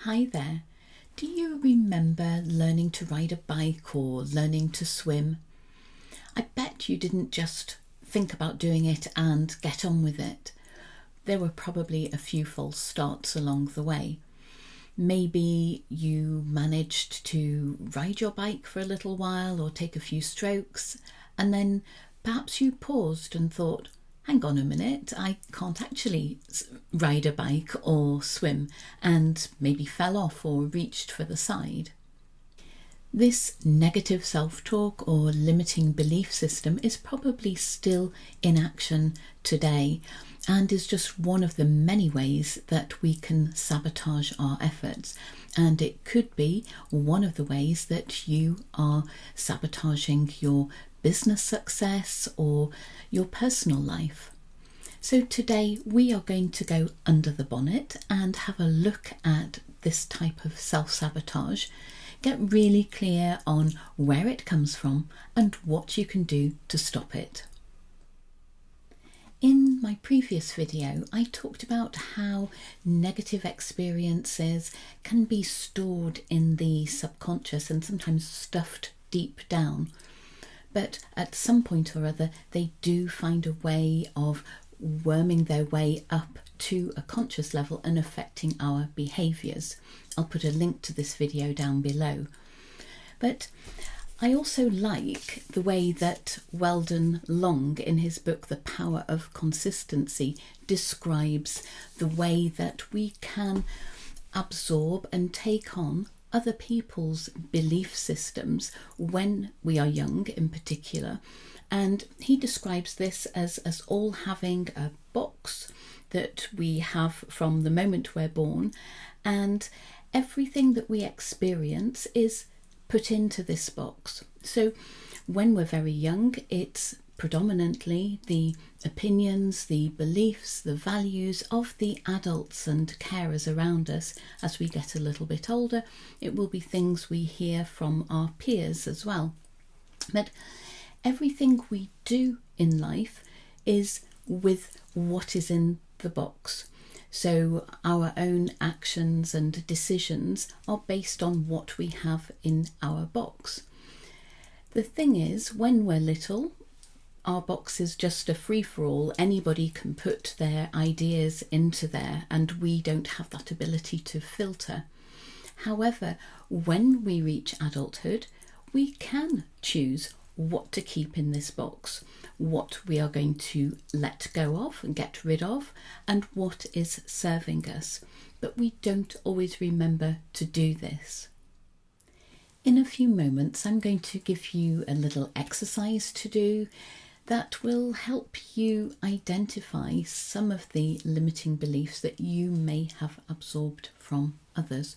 Hi there. Do you remember learning to ride a bike or learning to swim? I bet you didn't just think about doing it and get on with it. There were probably a few false starts along the way. Maybe you managed to ride your bike for a little while or take a few strokes, and then perhaps you paused and thought, hang on a minute, I can't actually ride a bike or swim, and maybe fell off or reached for the side. This negative self-talk or limiting belief system is probably still in action today and is just one of the many ways that we can sabotage our efforts. And it could be one of the ways that you are sabotaging your business success or your personal life. So today we are going to go under the bonnet and have a look at this type of self-sabotage, get really clear on where it comes from and what you can do to stop it. In my previous video, I talked about how negative experiences can be stored in the subconscious and sometimes stuffed deep down. But at some point or other, they do find a way of worming their way up to a conscious level and affecting our behaviours. I'll put a link to this video down below. But I also like the way that Weldon Long, in his book The Power of Consistency, describes the way that we can absorb and take on other people's belief systems when we are young in particular. And he describes this as us all having a box that we have from the moment we're born, and everything that we experience is put into this box. So when we're very young, it's predominantly the opinions, the beliefs, the values of the adults and carers around us. As we get a little bit older, it will be things we hear from our peers as well. But everything we do in life is with what is in the box. So our own actions and decisions are based on what we have in our box. The thing is, when we're little, our box is just a free-for-all. Anybody can put their ideas into there and we don't have that ability to filter. However, when we reach adulthood, we can choose what to keep in this box, what we are going to let go of and get rid of, and what is serving us. But we don't always remember to do this. In a few moments, I'm going to give you a little exercise to do that will help you identify some of the limiting beliefs that you may have absorbed from others.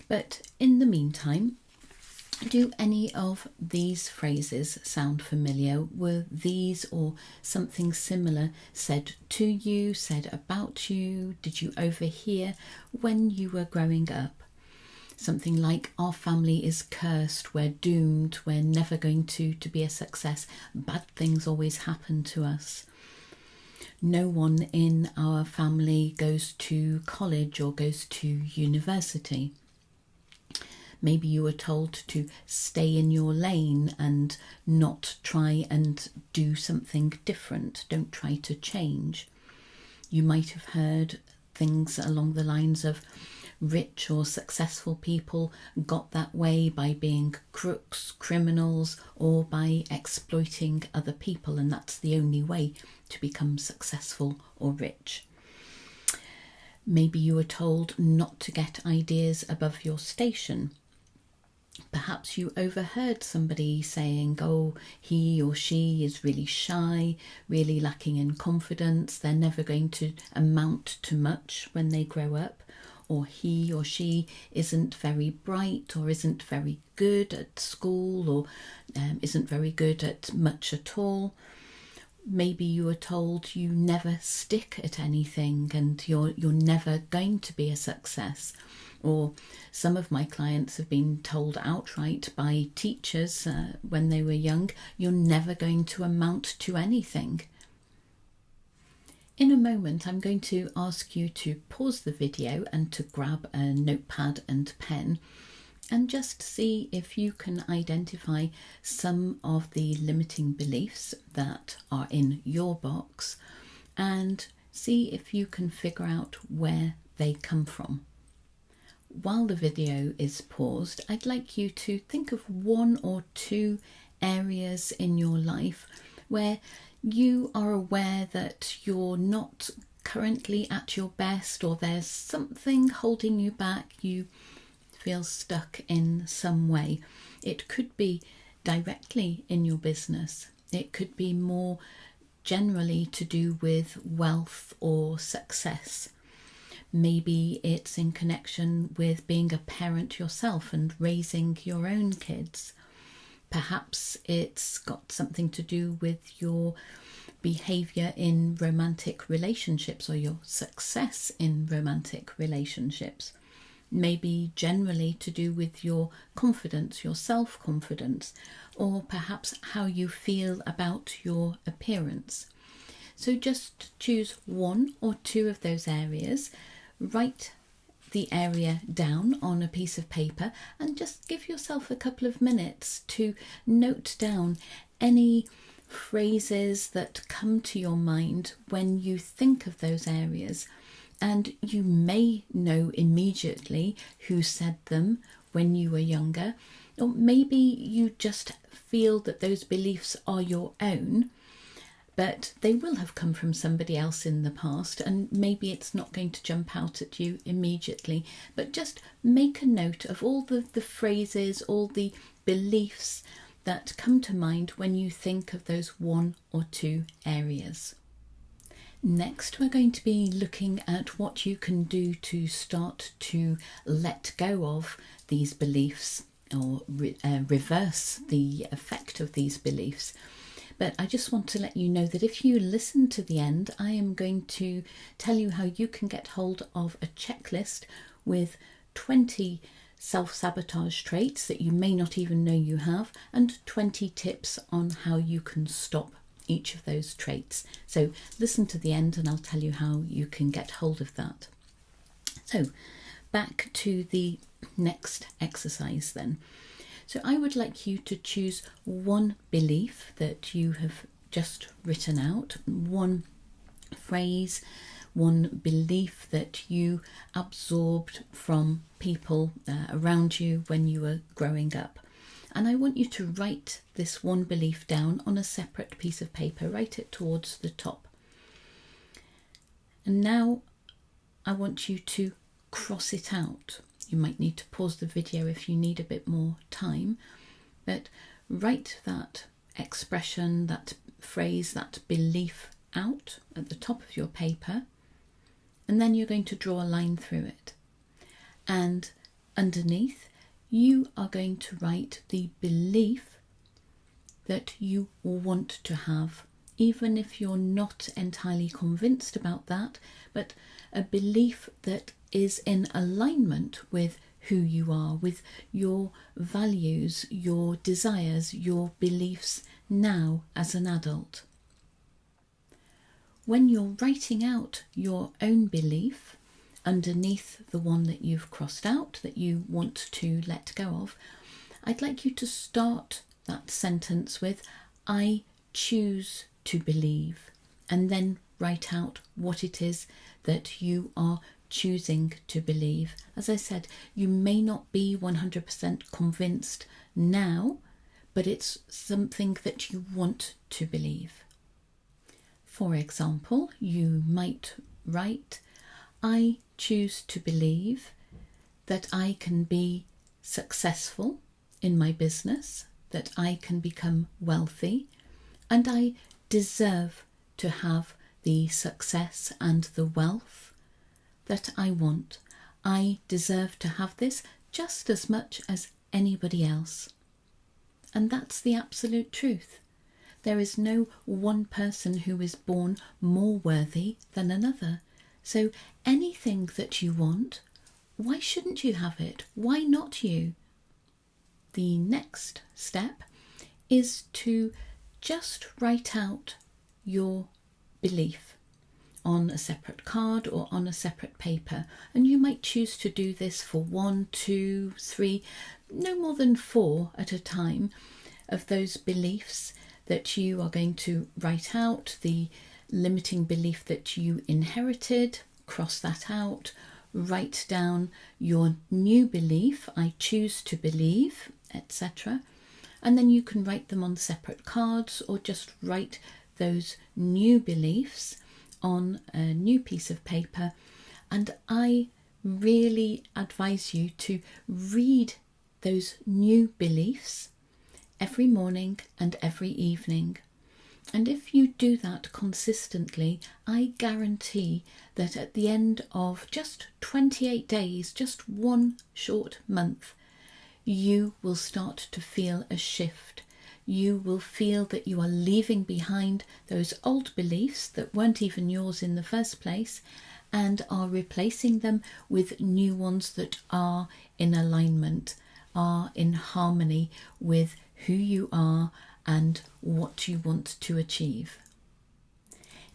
But in the meantime, do any of these phrases sound familiar? Were these or something similar said to you, said about you? Did you overhear when you were growing up? Something like, our family is cursed, we're doomed, we're never going to be a success, bad things always happen to us. No one in our family goes to college or goes to university. Maybe you were told to stay in your lane and not try and do something different. Don't try to change. You might have heard things along the lines of rich or successful people got that way by being crooks, criminals, or by exploiting other people, and that's the only way to become successful or rich. Maybe you were told not to get ideas above your station. Perhaps you overheard somebody saying, oh, he or she is really shy, really lacking in confidence, they're never going to amount to much when they grow up, or he or she isn't very bright or isn't very good at school or isn't very good at much at all. Maybe you were told you never stick at anything and you're never going to be a success. Or some of my clients have been told outright by teachers when they were young, you're never going to amount to anything. In a moment, I'm going to ask you to pause the video and to grab a notepad and pen and just see if you can identify some of the limiting beliefs that are in your box and see if you can figure out where they come from. While the video is paused, I'd like you to think of one or two areas in your life where you are aware that you're not currently at your best, or there's something holding you back, you feel stuck in some way. It could be directly in your business. It could be more generally to do with wealth or success. Maybe it's in connection with being a parent yourself and raising your own kids. Perhaps it's got something to do with your behaviour in romantic relationships or your success in romantic relationships. Maybe generally to do with your confidence, your self-confidence, or perhaps how you feel about your appearance. So just choose one or two of those areas, write the area down on a piece of paper and just give yourself a couple of minutes to note down any phrases that come to your mind when you think of those areas. And you may know immediately who said them when you were younger, or maybe you just feel that those beliefs are your own, but they will have come from somebody else in the past, and maybe it's not going to jump out at you immediately, but just make a note of all the phrases, all the beliefs that come to mind when you think of those one or two areas. Next, we're going to be looking at what you can do to start to let go of these beliefs or reverse the effect of these beliefs. But I just want to let you know that if you listen to the end, I am going to tell you how you can get hold of a checklist with 20 self-sabotage traits that you may not even know you have, and 20 tips on how you can stop each of those traits. So listen to the end and I'll tell you how you can get hold of that. So back to the next exercise then. So I would like you to choose one belief that you have just written out, one phrase, one belief that you absorbed from people around you when you were growing up. And I want you to write this one belief down on a separate piece of paper, write it towards the top. And now I want you to cross it out. You might need to pause the video if you need a bit more time, but write that expression, that phrase, that belief out at the top of your paper, and then you're going to draw a line through it. And underneath, you are going to write the belief that you want to have, even if you're not entirely convinced about that, but a belief that is in alignment with who you are, with your values, your desires, your beliefs now as an adult. When you're writing out your own belief underneath the one that you've crossed out that you want to let go of, I'd like you to start that sentence with "I choose to believe," and then write out what it is that you are choosing to believe. As I said, you may not be 100% convinced now, but it's something that you want to believe. For example, you might write, "I choose to believe that I can be successful in my business, that I can become wealthy, and I deserve to have the success and the wealth that I want. I deserve to have this just as much as anybody else." And that's the absolute truth. There is no one person who is born more worthy than another. So anything that you want, why shouldn't you have it? Why not you? The next step is to just write out your belief. on a separate card or on a separate paper. And you might choose to do this for 1, 2, 3, no more than 4 at a time of those beliefs that you are going to write out. The limiting belief that you inherited, cross that out. Write down your new belief, I choose to believe, etc. And then you can write them on separate cards or just write those new beliefs on a new piece of paper. And I really advise you to read those new beliefs every morning and every evening. And if you do that consistently, I guarantee that at the end of just 28 days, just one short month, you will start to feel a shift. You will feel that you are leaving behind those old beliefs that weren't even yours in the first place and are replacing them with new ones that are in alignment, are in harmony with who you are and what you want to achieve.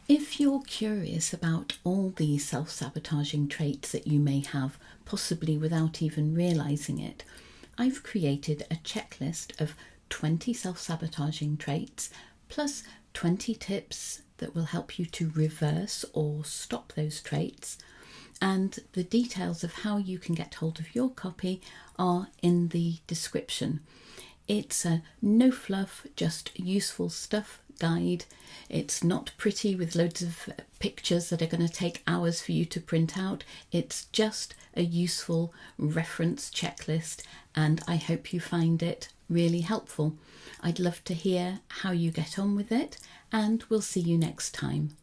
If you're curious about all the self-sabotaging traits that you may have, possibly without even realising it, I've created a checklist of 20 self-sabotaging traits plus 20 tips that will help you to reverse or stop those traits. And the details of how you can get hold of your copy are in the description. It's a no fluff, just useful stuff guide. It's not pretty with loads of pictures that are going to take hours for you to print out. It's just a useful reference checklist, and I hope you find it really helpful. I'd love to hear how you get on with it, and we'll see you next time.